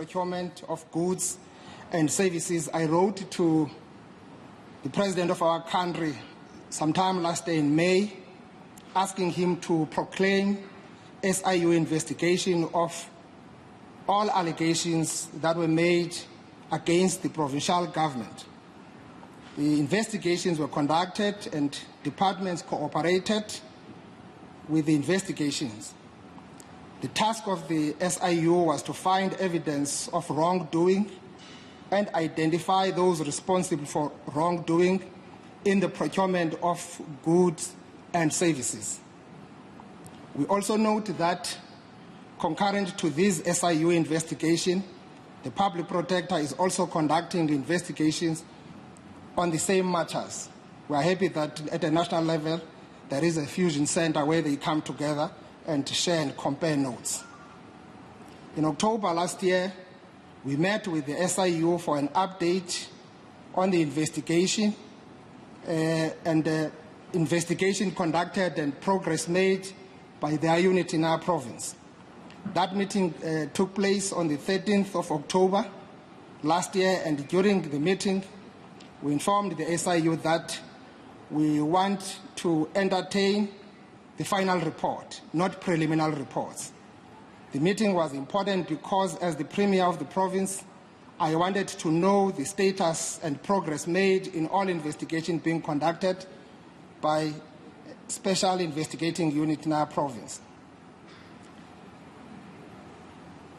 procurement of goods and services, I wrote to the President of our country sometime last year in May, asking him to proclaim SIU investigation of all allegations that were made against the provincial government. The investigations were conducted and departments cooperated with the investigations. The task of the SIU was to find evidence of wrongdoing and identify those responsible for wrongdoing in the procurement of goods and services. We also note that concurrent to this SIU investigation, the Public Protector is also conducting investigations on the same matters. We are happy that at a national level there is a fusion center where they come together and share and compare notes. In October last year, we met with the SIU for an update on the investigation and investigation conducted and progress made by their unit in our province. That meeting took place on the 13th of October last year, and during the meeting, we informed the SIU that we want to entertain the final report, not preliminary reports. The meeting was important because, as the Premier of the province, I wanted to know the status and progress made in all investigations being conducted by Special Investigating Unit in our province.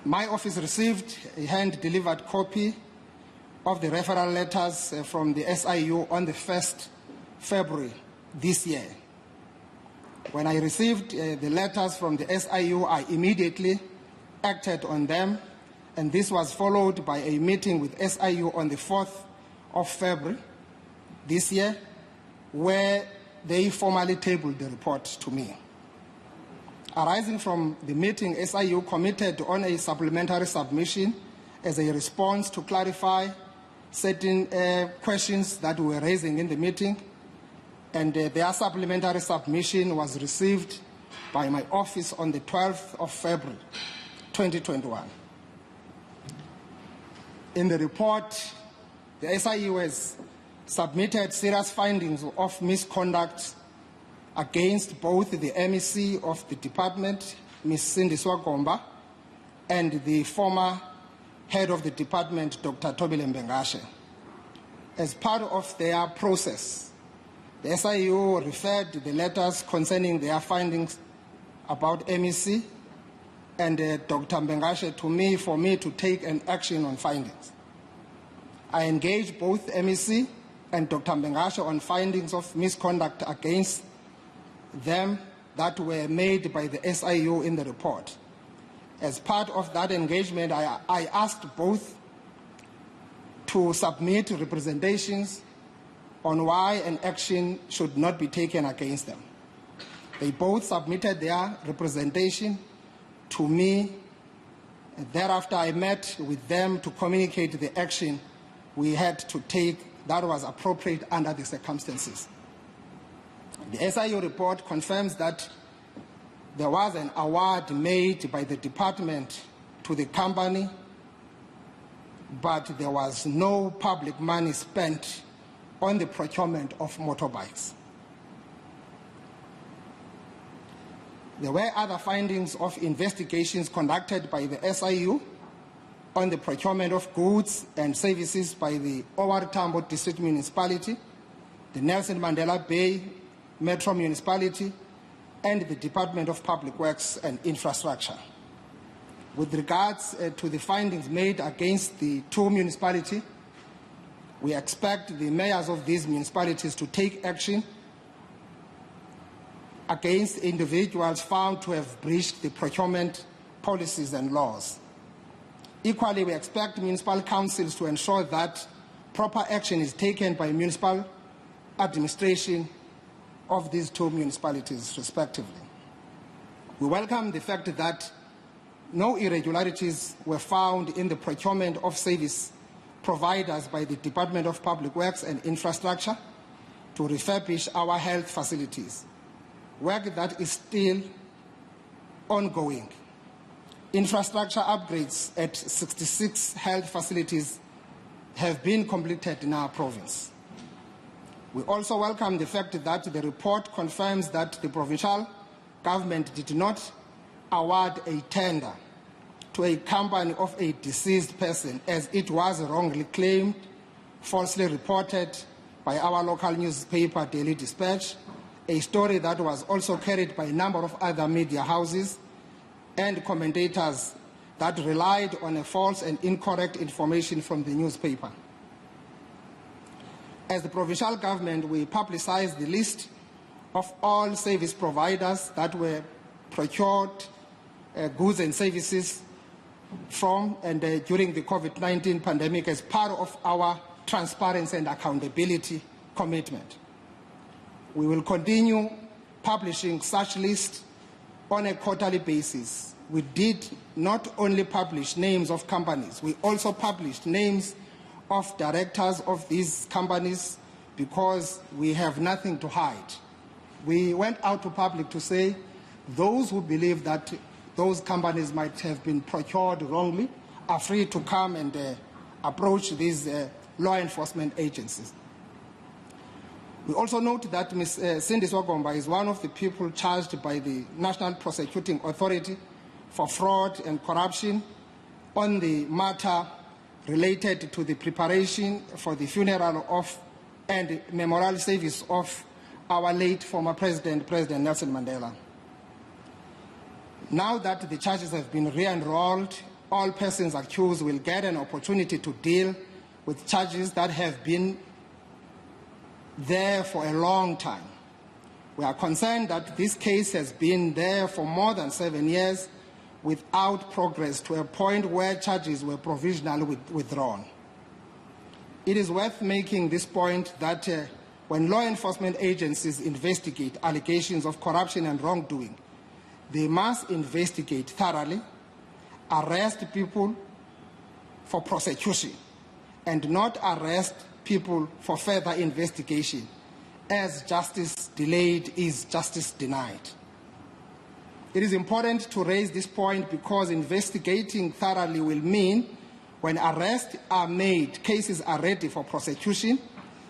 My office received a hand-delivered copy of the referral letters from the SIU on the 1st February this year. When I received the letters from the SIU, I immediately acted on them, and this was followed by a meeting with SIU on the 4th of February this year, where they formally tabled the report to me. Arising from the meeting, SIU committed on a supplementary submission as a response to clarify certain questions that we were raising in the meeting, and their supplementary submission was received by my office on the 12th of February, 2021. In the report, the SIU has submitted serious findings of misconduct against both the MEC of the department, Ms. Cindy Swagomba, and the former head of the department, Dr. Tobile Mbengashe. As part of their process, the SIU referred the letters concerning their findings about MEC and Dr. Mbengashe to me for me to take an action on findings. I engaged both MEC and Dr. Mbengashe on findings of misconduct against them that were made by the SIU in the report. As part of that engagement, I asked both to submit representations on why an action should not be taken against them. They both submitted their representation to me, and thereafter I met with them to communicate the action we had to take that was appropriate under the circumstances. The SIU report confirms that there was an award made by the department to the company, but there was no public money spent on the procurement of motorbikes. There were other findings of investigations conducted by the SIU on the procurement of goods and services by the OR Tambo District Municipality, the Nelson Mandela Bay Metro Municipality, and the Department of Public Works and Infrastructure. With regards to the findings made against the two municipalities, we expect the mayors of these municipalities to take action against individuals found to have breached the procurement policies and laws. Equally, we expect municipal councils to ensure that proper action is taken by municipal administration of these two municipalities, respectively. We welcome the fact that no irregularities were found in the procurement of service providers by the Department of Public Works and Infrastructure to refurbish our health facilities, work that is still ongoing. Infrastructure upgrades at 66 health facilities have been completed in our province. We also welcome the fact that the report confirms that the provincial government did not award a tender to a company of a deceased person, as it was wrongly claimed, falsely reported by our local newspaper, Daily Dispatch, a story that was also carried by a number of other media houses and commentators that relied on a false and incorrect information from the newspaper. As the provincial government, we publicized the list of all service providers that were procured goods and services from and during the COVID-19 pandemic as part of our transparency and accountability commitment. We will continue publishing such lists on a quarterly basis. We did not only publish names of companies, we also published names of directors of these companies because we have nothing to hide. We went out to public to say those who believe that those companies might have been procured wrongly are free to come and approach these law enforcement agencies. We also note that Ms. Cindy Swagomba is one of the people charged by the National Prosecuting Authority for fraud and corruption on the matter related to the preparation for the funeral of and memorial service of our late former President Nelson Mandela. Now that the charges have been re-enrolled, all persons accused will get an opportunity to deal with charges that have been there for a long time. We are concerned that this case has been there for more than 7 years without progress, to a point where charges were provisionally withdrawn. It is worth making this point that when law enforcement agencies investigate allegations of corruption and wrongdoing, they must investigate thoroughly, arrest people for prosecution, and not arrest people for further investigation, as justice delayed is justice denied. It is important to raise this point because investigating thoroughly will mean when arrests are made, cases are ready for prosecution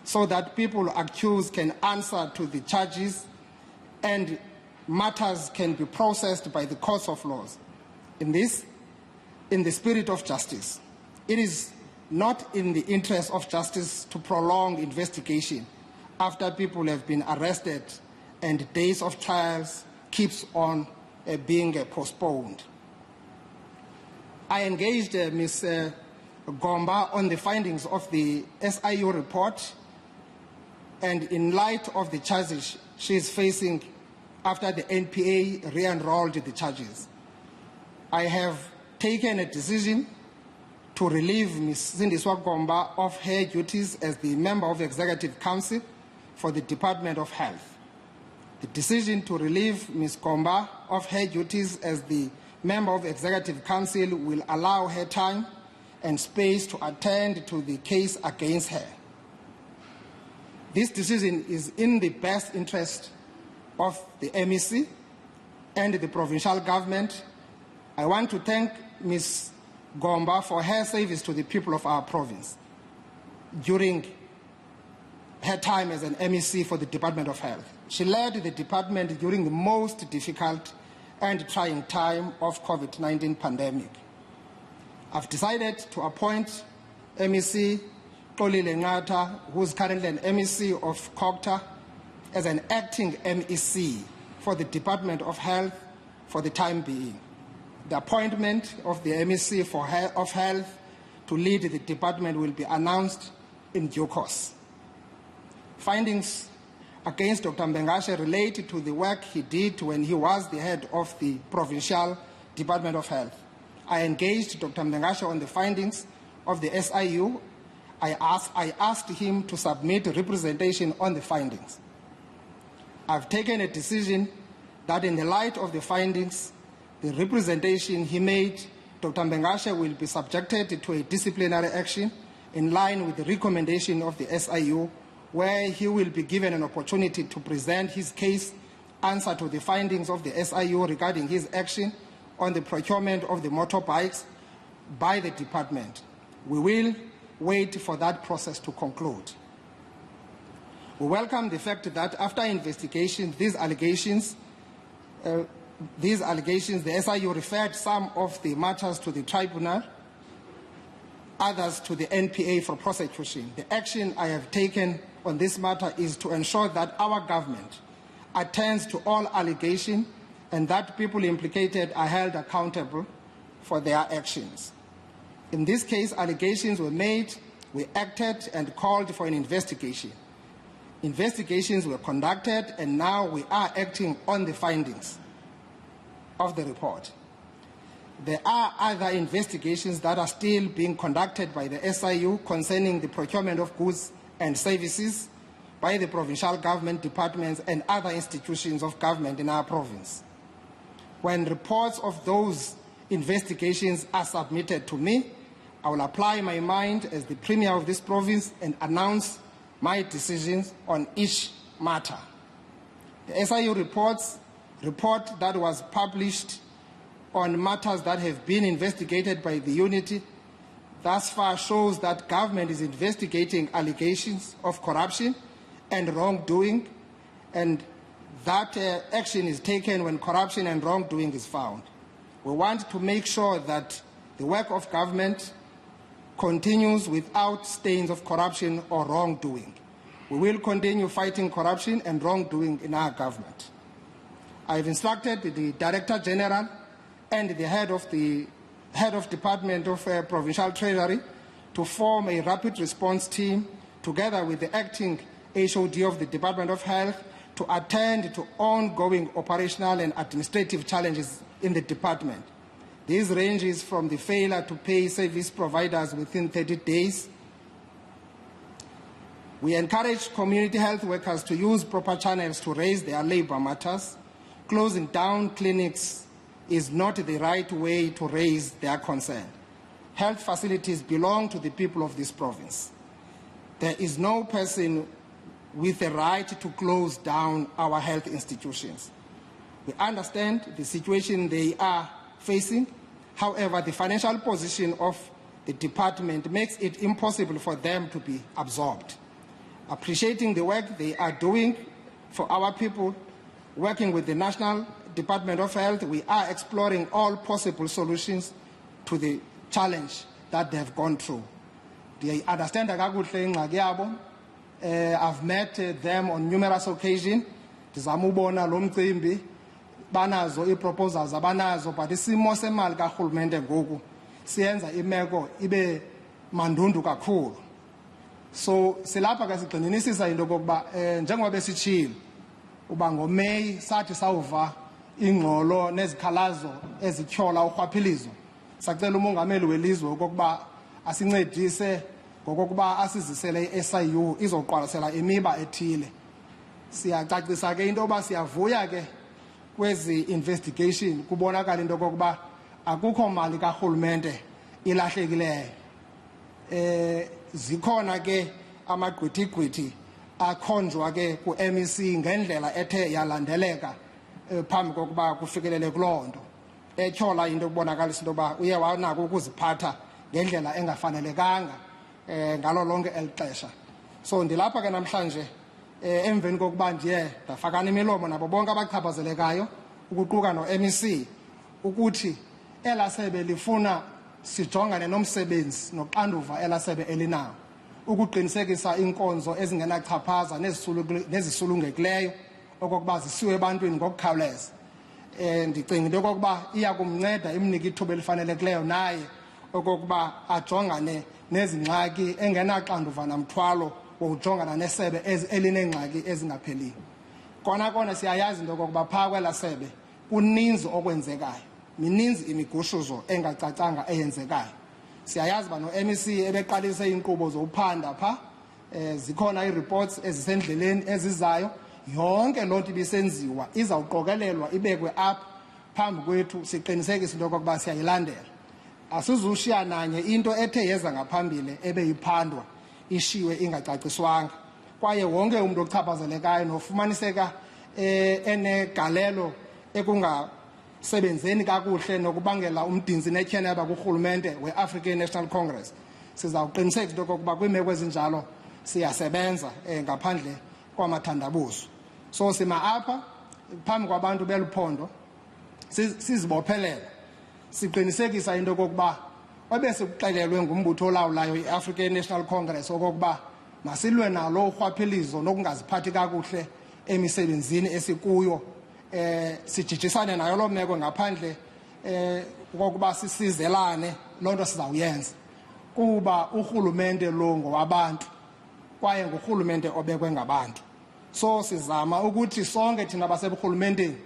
so that people accused can answer to the charges and matters can be processed by the courts of laws. In the spirit of justice, it is not in the interest of justice to prolong investigation after people have been arrested and days of trials keeps on being postponed. I engaged Ms. Gomba on the findings of the SIU report, and in light of the charges she is facing after the NPA re-enrolled the charges, I have taken a decision to relieve Ms. Cindy Swagomba of her duties as the member of the Executive Council for the Department of Health. The decision to relieve Ms. Gomba of her duties as the member of the Executive Council will allow her time and space to attend to the case against her. This decision is in the best interest of the MEC and the provincial government. I want to thank Ms. Gomba for her service to the people of our province during her time as an MEC for the Department of Health. She led the department during the most difficult and trying time of COVID-19 pandemic. I've decided to appoint MEC Xolile Ngata, who is currently an MEC of Cogta, as an acting MEC for the Department of Health for the time being. The appointment of the MEC of Health to lead the department will be announced in due course. Findings against Dr. Mbengashe relate to the work he did when he was the head of the Provincial Department of Health. I engaged Dr. Mbengashe on the findings of the SIU. I asked him to submit a representation on the findings. I've taken a decision that in the light of the findings, the representation he made, Dr. Mbengashe will be subjected to a disciplinary action in line with the recommendation of the SIU, where he will be given an opportunity to present his case, answer to the findings of the SIU regarding his action on the procurement of the motorbikes by the department. We will wait for that process to conclude. We welcome the fact that after investigation, these allegations, the SIU referred some of the matters to the tribunal, others to the NPA for prosecution. The action I have taken on this matter is to ensure that our government attends to all allegations and that people implicated are held accountable for their actions. In this case, allegations were made, we acted and called for an investigation. Investigations were conducted, and now we are acting on the findings of the report. There are other investigations that are still being conducted by the SIU concerning the procurement of goods and services by the provincial government departments and other institutions of government in our province. When reports of those investigations are submitted to me, I will apply my mind as the Premier of this province and announce my decisions on each matter. The SIU report that was published on matters that have been investigated by the unity thus far shows that government is investigating allegations of corruption and wrongdoing, and that action is taken when corruption and wrongdoing is found. We want to make sure that the work of government continues without stains of corruption or wrongdoing. We will continue fighting corruption and wrongdoing in our government. I have instructed the Director General and the Head of Department of Provincial Treasury to form a rapid response team together with the acting HOD of the Department of Health to attend to ongoing operational and administrative challenges in the department. This ranges from the failure to pay service providers within 30 days. We encourage community health workers to use proper channels to raise their labor matters. Closing down clinics is not the right way to raise their concern. Health facilities belong to the people of this province. There is no person with the right to close down our health institutions. We understand the situation they are facing. However, the financial position of the department makes it impossible for them to be absorbed. Appreciating the work they are doing for our people, working with the National Department of Health, we are exploring all possible solutions to the challenge that they have gone through. They understand I've met them on numerous occasions. Banazo i-proposals abanazo, but isimo semali karhulumente ngoku siyenza imeko ibe mandundu kakhulu. So silapha ke sigxininisisa into kokuba njengoba besitshilo uba ngoMeyi sathi sawuva ingxolo nezikhalazo ezityhola urhwaphilizo, sacela umongameli welizwe okokuba asincedise ngokokuba asizisele i-SIU izoqwalasela imiba ethile. Siyacacisa ke into yoba siyavuya ke kwezi investigation kubonakala into kokuba akukho mali karhulumente ilahlekileyo. Zikhona ke amagqwithi-gqithi akhonjwa ke ku-MEC ngendlela ethe yalandeleka phambi kokuba kufikelele kuloo nto, etyhola into yokubonakalisa into yoba uye wanako ukuziphatha ngendlela engafanelekanga ngalo lonke eli xesha. So ndilapha ke namhlanje emveni kokuba ndiye ndafakana imilomo nabo bonke abachaphazelekayo ukuquka no-MEC ukuthi elasebe lifuna sijongane nomsebenzi noxanduva elasebe elinawo ukuqinisekisa inkonzo ezingenachaphaza nezisulungekileyo okokuba zisiwe ebantwini ngokukhawuleza. Ndicinga into yokokuba iya kumnceda imnike ithuba elifanelekileyo naye okokuba ajongane nezingxaki engenaxanduva namthwalo wokujongana nesebe elineengxaki ezingapheliyo. Kona siyayazi into yokokuba phaa kwela sebe kuninzi okwenzekayo, mininzi imigushuzo engacacanga eyenzekayo. Siyayazi uba no-MEC ebeqalise iinkqubo zophanda phaa, zikhona ii-reports ezisendleleni ezizayo. Yonke loo nto ibisenziwa izawuqokelelwa ibekwe apha phambi kwethu, siqinisekise into yokokuba siyayilandela. Asizushiya nanye into ethe yeza ngaphambili ebeyiphandwa ishiwe ingacaciswanga, kwaye wonke umuntu ochaphazelekayo nofumaniseka enegalelo sebenzeni kakuhle nokubangela umdinzi netyeneba kurhulumente we-African National Congress. Sizawuqiniseka into yokokuba kwiimeko ezinjalo siyasebenza ngaphandle kwamathandabuzo. So sima apha phambi kwabantu beluphondo sizibophelela siqinisekisa into yokokuba ebesikuxelelwe ngumbutho olawulayo i-African National Congress okokuba masilwe nalo urhwaphilizo nokungaziphathi kakuhle emisebenzini esikuyo, sijijisane nayo loo meko ngaphandle kokuba sisizelane. Loo nto sizawuyenza kuba urhulumente lo ngowabantu kwaye ngurhulumente obekwe ngabantu. So sizama ukuthi sonke thina baseburhulumenteni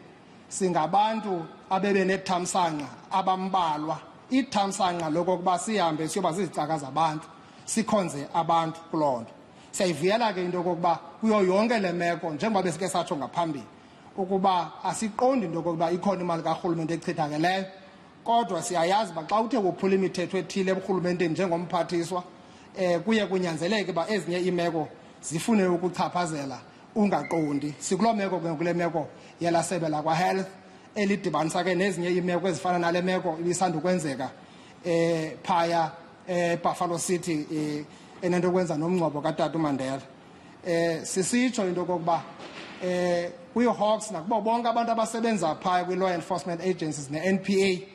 singabantu abebenethamsanqa abambalwa, ithamsanqa lokokuba sihambe siyoba zizicaka zabantu sikhonze abantu kuloo nto. Siyayivuyela ke into yokokuba kuyo yonke le meko njengoba besike satsho ngaphambili ukuba asiqondi into yokokuba ikhona imali karhulumente echithakeleyo, kodwa siyayazi uba xa uthe kuphula imithetho ethile eburhulumenteni njengomphathiswa kuye kunyanzeleke uba ezinye iimeko zifune ukuchaphazela ungaqondi. Sikuloo meko ke kule meko yelasebe lakwa-health elidibanisa ke nezinye iimeko ezifana nale meko ibisandukwenzeka phaya eBuffalo City enento yokwenza nomngcwabo katata uMandela. Sisitsho into yokokuba kwi-Hawks nakubo bonke abantu abasebenza phaya kwi-law enforcement agencies ne-NPA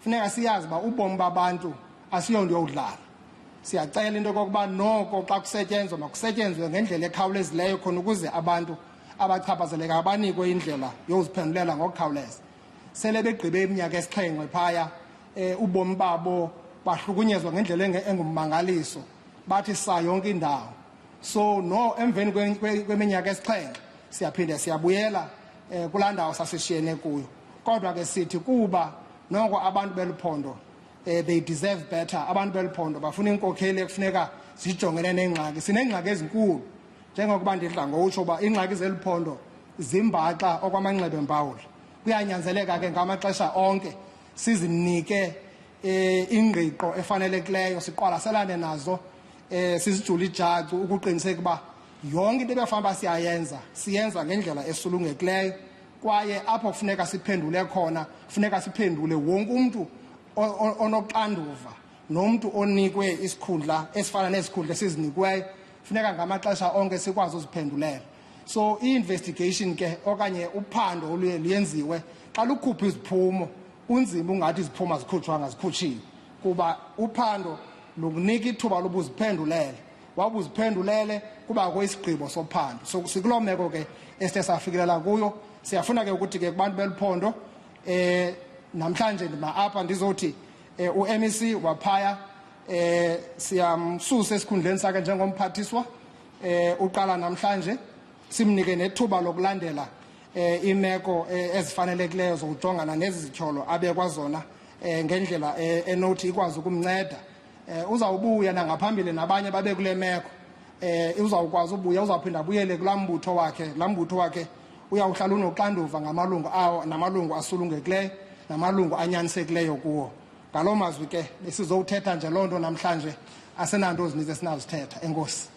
funeka siyazi uba ubomi babantu asiyonto yodlala. Siyacela into yokokuba noko xa kusetyenzwa makusetyenzwe ngendlela ekhawulezileyo khona ukuze abantu abachaphazeleka abanikwe indlela yoziphendulela ngokukhawuleza. Sele begqibe iminyaka esixhenxe phaya ubomi babo bahlukunyezwa ngendlela engummangaliso, bathi sa yonke indawo. So no, emveni kweminyaka esixhenxe siyaphinde siyabuyela kulaa ndawo sasishiyene kuyo. Kodwa ke sithi kuba noko abantu beluphondo they deserve better. Abantu beluphondo bafuna inkokheli ekufuneka zijongene neengxaki. Sineengxaki ezinkulu njengokuba ndidla ngokutsho uba iingxaki zeluphondo zimbaxa okwamanxeba empawulo. Kuyanyanzeleka ke ngamaxesha onke sizinike ingqiqo efanelekileyo, siqwalaselane nazo, sizijule ijacu ukuqiniseka uba yonke into ebefanele siyayenza siyenza ngendlela esulungekileyo, kwaye apho kufuneka siphendule khona funeka siphendule wonke umntu onoxanduva nomntu onikwe isikhundla esifana nesikhundla esizinikweyo funeka ngamaxesha onke sikwazi uziphendulela. So i-investigation ke okanye uphando oluye luyenziwe xa lukhupha iziphumo unzima ungathi iziphumo zikhutshwanga zikhutshiwe, kuba uphando lukunika ithuba lobuziphendulele. Wabuziphendulele kubakho isigqibo sophando. So sikuloo meko ke esithe safikelela kuyo. Siyafuna ke ukuthi ke kubantu beluphondo namhlanje ndima apha ndizothi u-MEC waphaya siyamsusa esikhundleni sakhe njengomphathiswa. Uqala namhlanje simnike nethuba lokulandela imeko ezifanelekileyo zokujongana nezi zityholo abekwa zona ngendlela enothi ikwazi ukumnceda. Uzawubuya nangaphambili nabanye babe kule meko. Uzawukwazi ubuya, uzawuphinda abuyele kulaa mbutho wakhe. Laa mbutho wakhe uyawuhlala unoxanduva ngamalungu awo namalungu asulungekileyo namalungu anyanisekileyo kuwo. Ngaloo mazwi ke besizowuthetha nje loo nto namhlanje asenanto ezininzi esinazithetha. Enkosi.